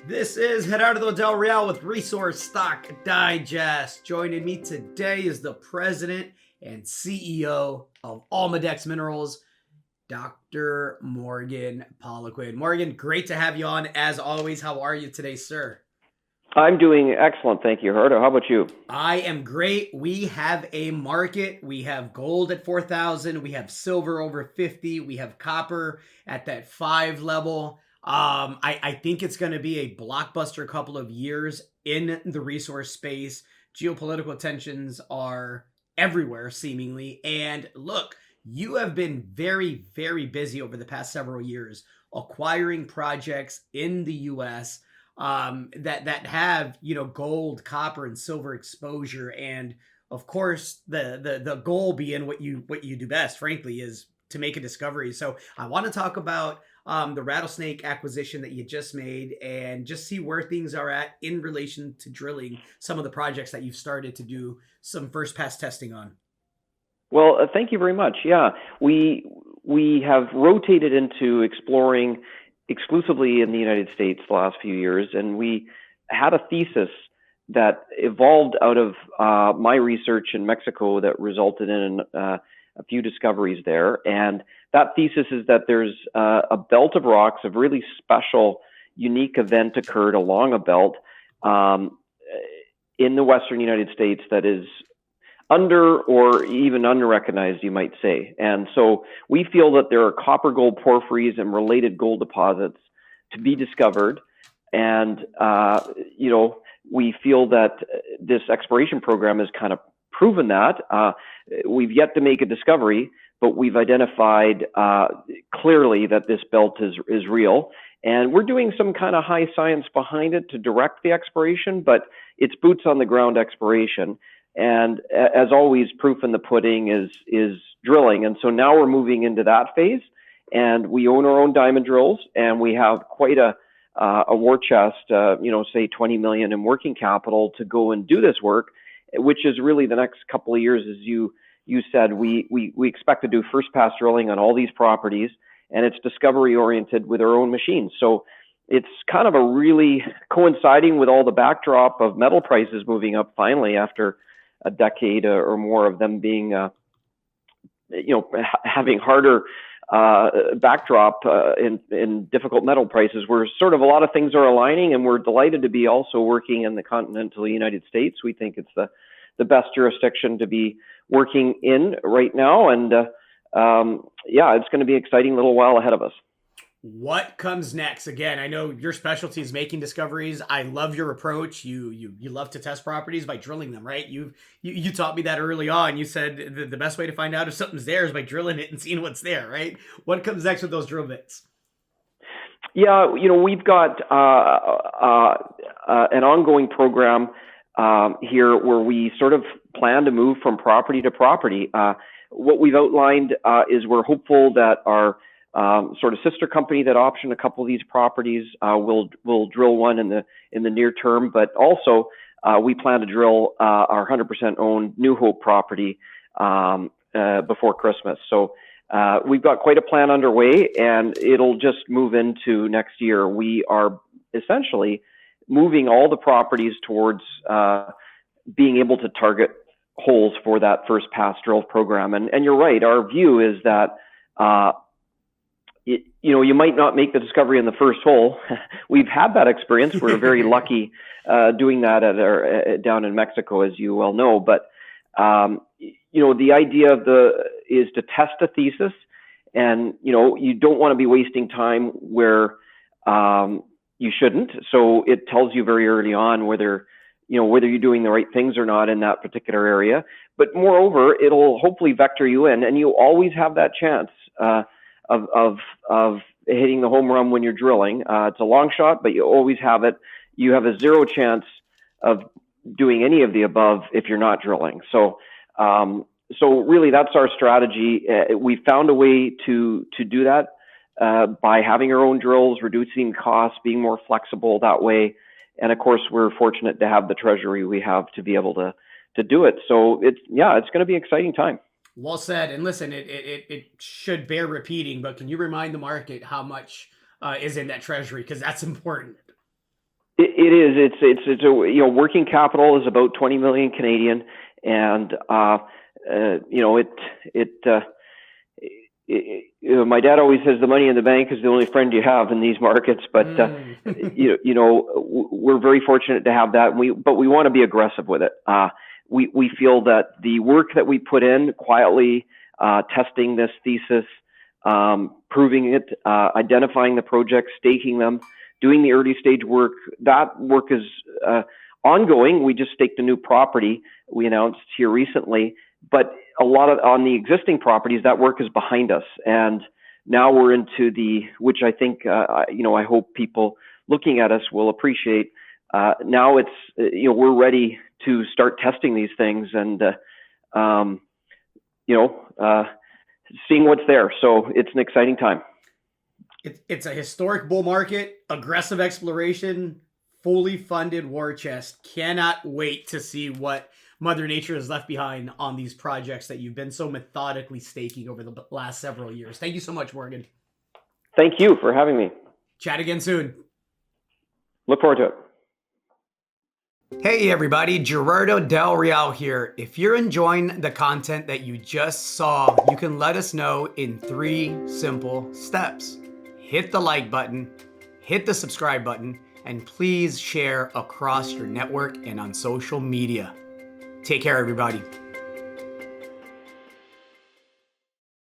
This is Gerardo Del Real with Resource Stock Digest. Joining me today is the president and CEO of Almadex Minerals, Dr. Morgan Poliquin. Morgan, great to have you on as always. How are you today, sir? I'm doing excellent, thank you, Gerardo. How about you? I am great. We have a market. We have gold at 4,000. We have silver over 50. We have copper at that 5 level. I think it's going to be a blockbuster couple of years in the resource space. Geopolitical tensions are everywhere, seemingly. And look, you have been very, very busy over the past several years acquiring projects in the U.S. That have gold, copper, and silver exposure, and of course the goal being what you do best, frankly, is to make a discovery. So I want to talk about the Rattlesnake acquisition that you just made, and just see where things are at in relation to drilling some of the projects that you've started to do some first pass testing on. Well, thank you very much. Yeah, we have rotated into exploring exclusively in the United States the last few years, and we had a thesis that evolved out of my research in Mexico that resulted in a few discoveries there. And that thesis is that there's a belt of rocks, a really special, unique event occurred along a belt in the Western United States that is under or even underrecognized, you might say. And so we feel that there are copper gold porphyries and related gold deposits to be discovered. And, we feel that this exploration program has kind of proven that. We've yet to make a discovery, but we've identified clearly that this belt is real. And we're doing some kind of high science behind it to direct the exploration, but it's boots on the ground exploration. And as always, proof in the pudding is drilling. And so now we're moving into that phase, and we own our own diamond drills, and we have quite a war chest, say 20 million in working capital to go and do this work, which is really the next couple of years. As you said, we expect to do first pass drilling on all these properties, and it's discovery oriented with our own machines. So it's kind of a really coinciding with all the backdrop of metal prices moving up finally after a decade or more of them being, having harder backdrop in difficult metal prices, where sort of a lot of things are aligning, and we're delighted to be also working in the continental United States. We think it's the best jurisdiction to be working in right now, and it's going to be an exciting little while ahead of us. What comes next? Again, I know your specialty is making discoveries. I love your approach. You love to test properties by drilling them, right? You taught me that early on. You said the best way to find out if something's there is by drilling it and seeing what's there, right? What comes next with those drill bits? Yeah, we've got an ongoing program here where we sort of plan to move from property to property. What we've outlined is we're hopeful that our sort of sister company that optioned a couple of these properties will drill one in the near term, but also we plan to drill our 100% owned New Hope property before Christmas. So we've got quite a plan underway, and it'll just move into next year. We are essentially moving all the properties towards being able to target holes for that first pass drill program. And you're right, our view is that you might not make the discovery in the first hole. We've had that experience. We're very lucky doing that down in Mexico, as you well know. But the idea is to test a thesis, and you don't want to be wasting time where you shouldn't. So it tells you very early on whether you're doing the right things or not in that particular area. But moreover, it'll hopefully vector you in, and you always have that chance of hitting the home run when you're drilling. It's a long shot, but you always have it. You have a zero chance of doing any of the above if you're not drilling. So really, that's our strategy. We found a way to do that by having our own drills, reducing costs, being more flexible that way. And of course, we're fortunate to have the treasury we have to be able to do it. So it's going to be an exciting time. Well said. And listen, it should bear repeating, but can you remind the market how much is in that treasury? Because that's important. It is. It's a, working capital is about 20 million Canadian, and my dad always says the money in the bank is the only friend you have in these markets. But we're very fortunate to have that. But we want to be aggressive with it. We feel that the work that we put in quietly, testing this thesis, proving it, identifying the projects, staking them, doing the early stage work, that work is ongoing. We just staked a new property we announced here recently, but a lot of on the existing properties, that work is behind us. And now we're into which I think, I hope people looking at us will appreciate. Now it's, we're ready to start testing these things and, seeing what's there. So it's an exciting time. It's a historic bull market, aggressive exploration, fully funded war chest. Cannot wait to see what Mother Nature has left behind on these projects that you've been so methodically staking over the last several years. Thank you so much, Morgan. Thank you for having me. Chat again soon. Look forward to it. Hey everybody, Gerardo Del Real here. If you're enjoying the content that you just saw, you can let us know in 3 simple steps. Hit the like button, hit the subscribe button, and please share across your network and on social media. Take care, everybody.